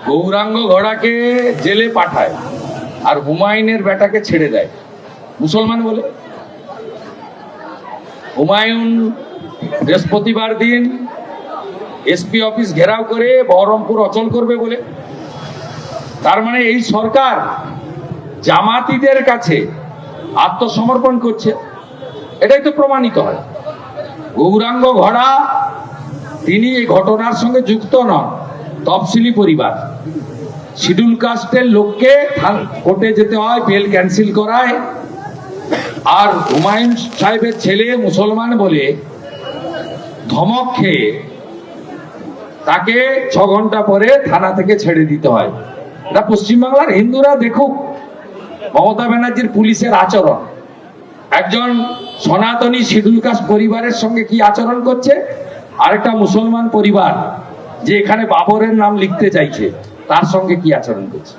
গৌরাঙ্গ ঘোড়াকে জেলে পাঠায় আর হুমায়ুনের বেটাকে ছেড়ে দেয় মুসলমান বলে। হুমায়ুন বৃহস্পতিবার দিন এসপি অফিস ঘেরাও করে বহরমপুর অচল করবে বলে। তার মানে এই সরকার জামাতিদের কাছে আত্মসমর্পণ করছে, এটাই তো প্রমাণিত হয়। গৌরাঙ্গ ঘোড়া তিনি এই ঘটনার সঙ্গে যুক্ত নন, তফসিলি পরিবার, শিডিউল কাস্টের লোককে কোর্টে যেতে হয়, বেল ক্যান্সেল করায়। আর হুমায়ুন সাহেবের ছেলে মুসলমান বলে ধমক খেয়ে তাকে 6 ঘন্টা পরে থানা থেকে ছেড়ে দিতে হয়। এটা পশ্চিমবাংলার হিন্দুরা দেখুক মমতা ব্যানার্জির পুলিশের আচরণ, একজন সনাতনী শিডিউল কাস্ট পরিবারের সঙ্গে কি আচরণ করছে, আরেকটা মুসলমান পরিবার যে এখানে বাবরের নাম লিখতে চাইছে তার সঙ্গে কি আচরণ করছে।